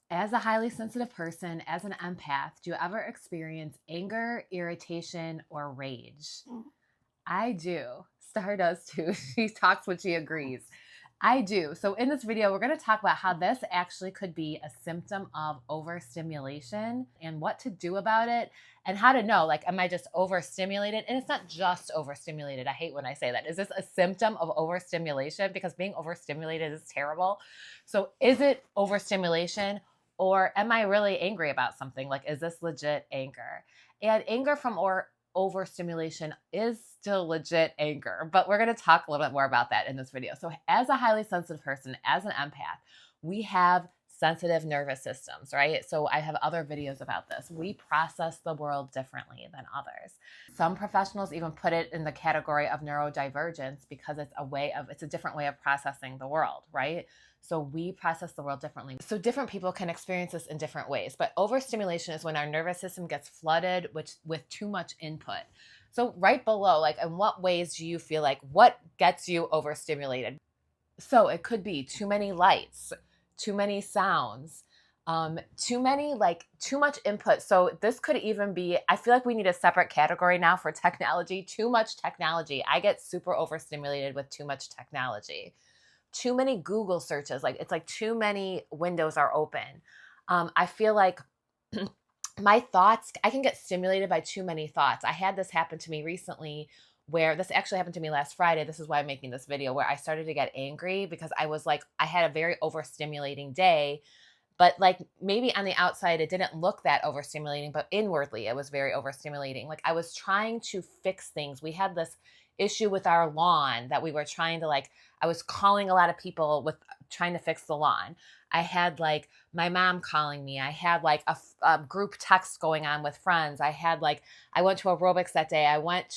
As a highly sensitive person, as an empath, do you ever experience anger, irritation, or rage? I do. Star does too. She talks when she agrees. I do. So, in this video, we're going to talk about how this actually could be a symptom of overstimulation and what to do about it, and how to know, like, am I just overstimulated? And it's not just overstimulated. I hate when I say that. Is this a symptom of overstimulation? Because being overstimulated is terrible. So, is it overstimulation? Or am I really angry about something? Like, is this legit anger? And anger from overstimulation is still legit anger, but we're going to talk a little bit more about that in this video. So, as a highly sensitive person, as an empath, we have sensitive nervous systems, right? So, I have other videos about this. We process the world differently than others. Some professionals even put it in the category of neurodivergence because it's a different way of processing the world, right? So we process the world differently. So different people can experience this in different ways. But overstimulation is when our nervous system gets flooded with too much input. So right below, like, in what ways do you feel like, what gets you overstimulated? So it could be too many lights, too many sounds, too much input. So this could even be, I feel like we need a separate category now for technology. Too much technology. I get super overstimulated with too much technology. Too many Google searches. Like, it's like too many windows are open. I feel like my thoughts, I can get stimulated by too many thoughts. I had this happen to me recently, where this actually happened to me last Friday. This is why I'm making this video, where I started to get angry because I was like, I had a very overstimulating day, but like maybe on the outside, it didn't look that overstimulating, but inwardly it was very overstimulating. Like, I was trying to fix things. We had this issue with our lawn that we were trying to, like, I was calling a lot of people with trying to fix the lawn. I had like my mom calling me. I had like a group text going on with friends. I went to aerobics that day. I went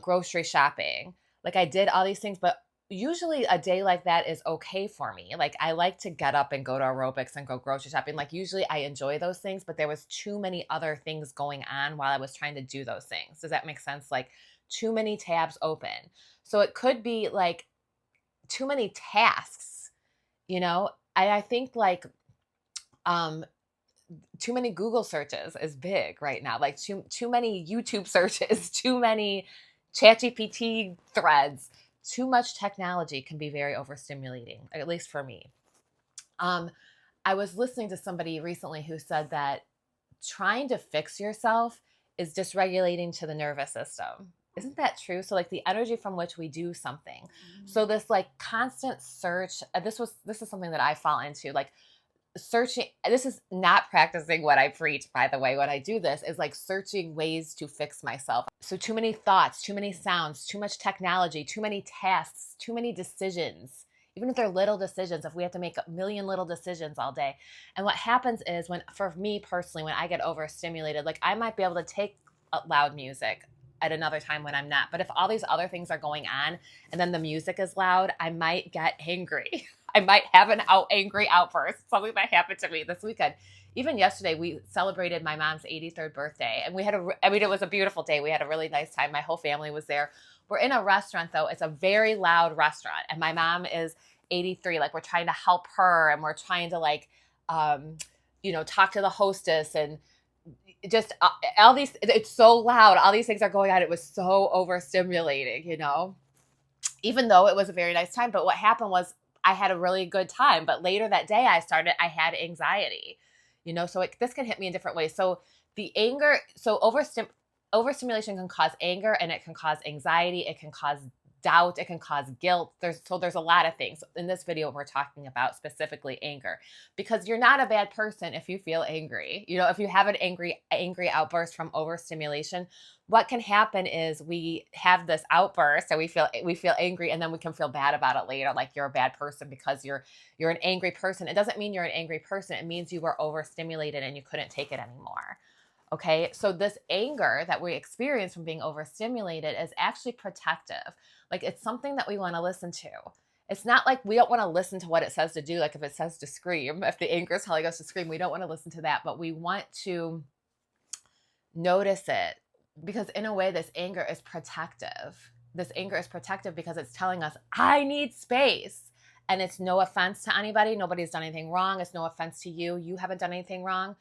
grocery shopping. Like, I did all these things, but usually a day like that is okay for me. Like, I like to get up and go to aerobics and go grocery shopping. Like, usually I enjoy those things, but there was too many other things going on while I was trying to do those things. Does that make sense? Like, too many tabs open. So it could be like too many tasks, you know? I think like too many Google searches is big right now. Like too many YouTube searches, too many ChatGPT threads. Too much technology can be very overstimulating, at least for me. I was listening to somebody recently who said that trying to fix yourself is dysregulating to the nervous system. Isn't that true? So like the energy from which we do something. So this like constant search, this is something that I fall into, like searching. This is not practicing what I preach, by the way. When I do this is like searching ways to fix myself. So too many thoughts, too many sounds, too much technology, too many tasks, too many decisions. Even if they're little decisions, if we have to make a million little decisions all day. And what happens is, for me personally, when I get overstimulated, like, I might be able to take loud music at another time when I'm not. But if all these other things are going on and then the music is loud, I might get angry. I might have an angry outburst. Something that happened to me this weekend. Even yesterday, we celebrated my mom's 83rd birthday, and it was a beautiful day. We had a really nice time. My whole family was there. We're in a restaurant, though. It's a very loud restaurant, and my mom is 83. Like, we're trying to help her, and we're trying to talk to the hostess, and just all these. It's so loud. All these things are going on. It was so overstimulating, even though it was a very nice time. But what happened was I had a really good time. But later that day, I had anxiety, so this can hit me in different ways. So the anger, overstimulation can cause anger, and it can cause anxiety. It can cause doubt. It can cause guilt. There's a lot of things. In this video, we're talking about specifically anger, because you're not a bad person if you feel angry. If you have an angry outburst from overstimulation, what can happen is we have this outburst and we feel angry, and then we can feel bad about it later. Like, you're a bad person because you're an angry person. It doesn't mean you're an angry person. It means you were overstimulated and you couldn't take it anymore. Okay, so this anger that we experience from being overstimulated is actually protective. Like, it's something that we want to listen to. It's not like we don't want to listen to what it says to do. Like, if it says to scream, if the anger is telling us to scream, we don't want to listen to that, but we want to notice it, because in a way, this anger is protective. This anger is protective because it's telling us, I need space. And it's no offense to anybody. Nobody's done anything wrong. It's no offense to you. You haven't done anything wrong.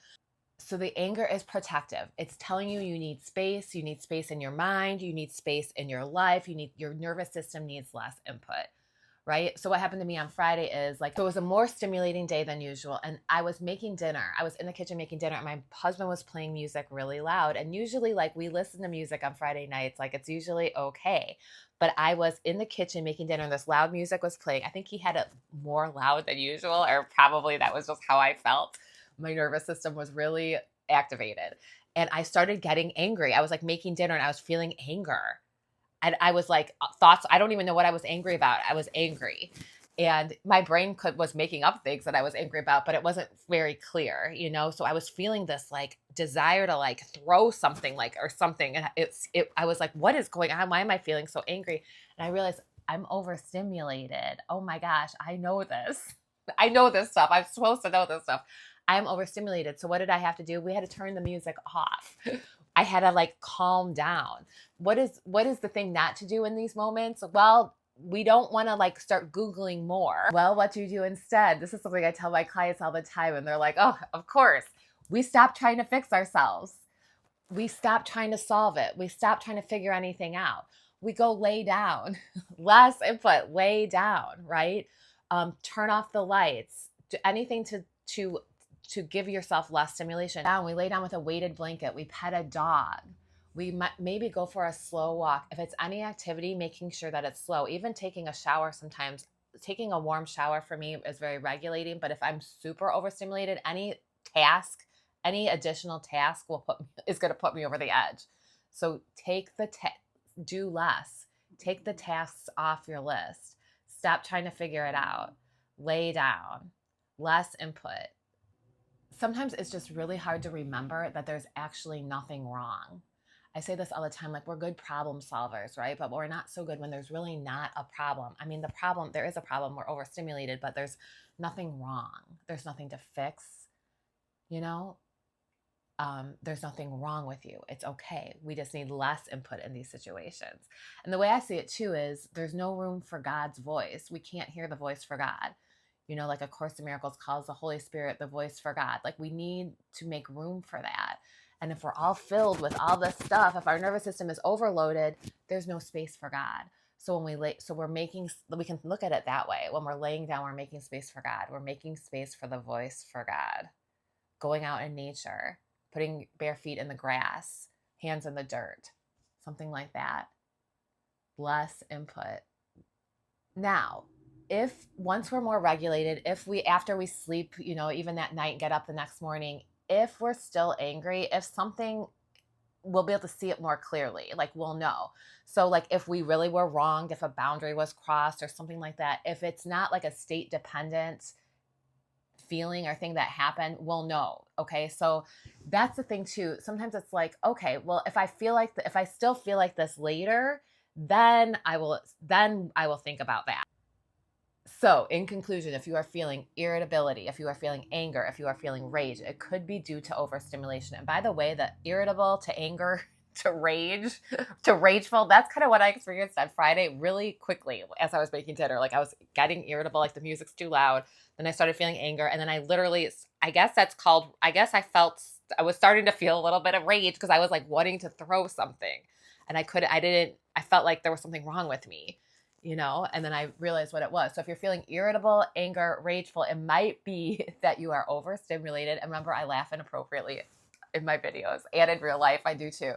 So the anger is protective. It's telling you you need space. You need space in your mind. You need space in your life. Your nervous system needs less input, right? So what happened to me on Friday is like, so it was a more stimulating day than usual. And I was making dinner. I was in the kitchen making dinner and my husband was playing music really loud. And usually like we listen to music on Friday nights, like it's usually okay. But I was in the kitchen making dinner and this loud music was playing. I think he had it more loud than usual, or probably that was just how I felt. My nervous system was really activated and I started getting angry. I was like making dinner and I was feeling anger. And I was like, thoughts, I don't even know what I was angry about. I was angry. And my brain was making up things that I was angry about, but it wasn't very clear, you know? So I was feeling this like desire to like throw something like, or something. And I was like, what is going on? Why am I feeling so angry? And I realized I'm overstimulated. Oh my gosh, I know this. I know this stuff. I'm supposed to know this stuff. I'm overstimulated. So what did I have to do? We had to turn the music off. I had to like calm down. What is the thing not to do in these moments? Well, we don't want to like start Googling more. Well, what do you do instead? This is something I tell my clients all the time. And they're like, oh, of course. We stop trying to fix ourselves. We stop trying to solve it. We stop trying to figure anything out. We go lay down. Less input, lay down, right? Turn off the lights. Do anything to give yourself less stimulation. Down, we lay down with a weighted blanket. We pet a dog. We maybe go for a slow walk. If it's any activity, making sure that it's slow. Even taking a shower sometimes. Taking a warm shower for me is very regulating. But if I'm super overstimulated, any additional task is going to put me over the edge. So do less. Take the tasks off your list. Stop trying to figure it out. Lay down. Less input. Sometimes it's just really hard to remember that there's actually nothing wrong. I say this all the time, like we're good problem solvers, right? But we're not so good when there's really not a problem. I mean, there is a problem. We're overstimulated, but there's nothing wrong. There's nothing to fix, you know? There's nothing wrong with you. It's okay. We just need less input in these situations. And the way I see it too is there's no room for God's voice. We can't hear the voice for God. You know, like A Course in Miracles calls the Holy Spirit the voice for God. Like we need to make room for that. And if we're all filled with all this stuff, if our nervous system is overloaded, there's no space for God. So we can look at it that way. When we're laying down, we're making space for God. We're making space for the voice for God. Going out in nature, putting bare feet in the grass, hands in the dirt, something like that. Less input. Now, once we're more regulated, after we sleep, you know, even that night and get up the next morning, if we're still angry, we'll be able to see it more clearly. Like we'll know. So like if we really were wronged, if a boundary was crossed or something like that, if it's not like a state dependent feeling or thing that happened, we'll know. Okay. So that's the thing too. Sometimes it's like, okay, well, if I still feel like this later, then I will think about that. So in conclusion, if you are feeling irritability, if you are feeling anger, if you are feeling rage, it could be due to overstimulation. And by the way, the irritable to anger to rage to rageful, that's kind of what I experienced on Friday really quickly as I was making dinner. Like I was getting irritable, like the music's too loud. Then I started feeling anger. And then I was starting to feel a little bit of rage because I was like wanting to throw something. And I felt like there was something wrong with me. You know, and then I realized what it was. So if you're feeling irritable, anger, rageful, it might be that you are overstimulated. And remember, I laugh inappropriately in my videos and in real life. I do too.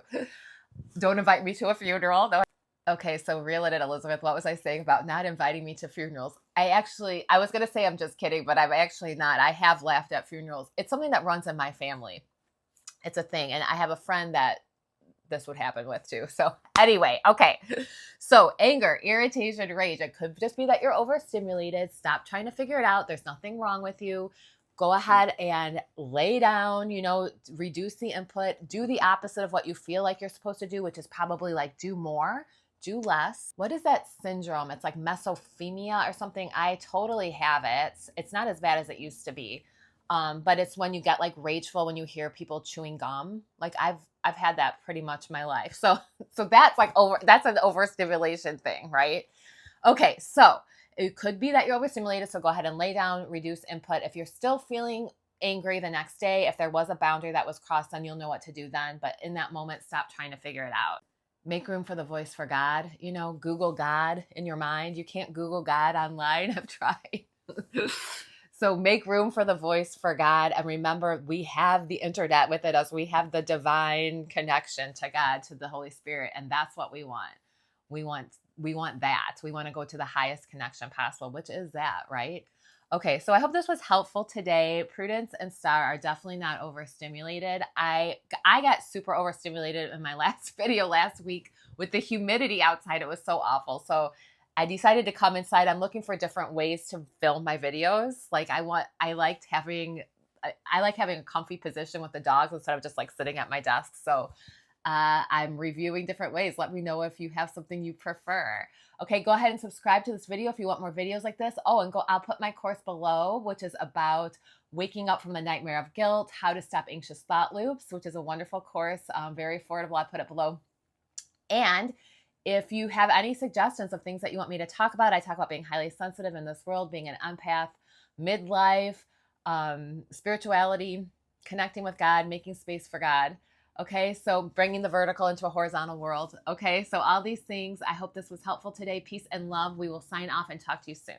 Don't invite me to a funeral. No. Okay, so reel it in, Elizabeth. What was I saying about not inviting me to funerals? I was going to say I'm just kidding, but I'm actually not. I have laughed at funerals. It's something that runs in my family. It's a thing. And I have a friend that this would happen with too. So anyway, okay. So anger, irritation, rage. It could just be that you're overstimulated. Stop trying to figure it out. There's nothing wrong with you. Go ahead and lay down, you know, reduce the input, do the opposite of what you feel like you're supposed to do, which is probably like do more, do less. What is that syndrome? It's like mesophemia or something. I totally have it. It's not as bad as it used to be. But it's when you get like rageful when you hear people chewing gum. Like I've had that pretty much my life. So that's like that's an overstimulation thing, right? Okay. So It could be that you're overstimulated, so go ahead and lay down, reduce input. If you're still feeling angry the next day, if there was a boundary that was crossed, then you'll know what to do then. But in that moment, stop trying to figure it out. Make room for the voice for God. Google God in your mind. You can't Google God online. I've tried. So make room for the voice for God. And remember, we have the internet within us. We have the divine connection to God, to the Holy Spirit. And that's what we want. We want that. We want to go to the highest connection possible, which is that, right? Okay, so I hope this was helpful today. Prudence and Star are definitely not overstimulated. I got super overstimulated in my last video last week with the humidity outside. It was so awful. So I decided to come inside. I'm looking for different ways to film my videos. Like I like having a comfy position with the dogs instead of just like sitting at my desk. So I'm reviewing different ways. Let me know if you have something you prefer. Okay, go ahead and subscribe to this video if you want more videos like this. Oh, and I'll put my course below, which is about waking up from the nightmare of guilt, how to stop anxious thought loops, which is a wonderful course, very affordable. I put it below. And if you have any suggestions of things that you want me to talk about, I talk about being highly sensitive in this world, being an empath, midlife, spirituality, connecting with God, making space for God. Okay, so bringing the vertical into a horizontal world. Okay, so all these things, I hope this was helpful today. Peace and love. We will sign off and talk to you soon.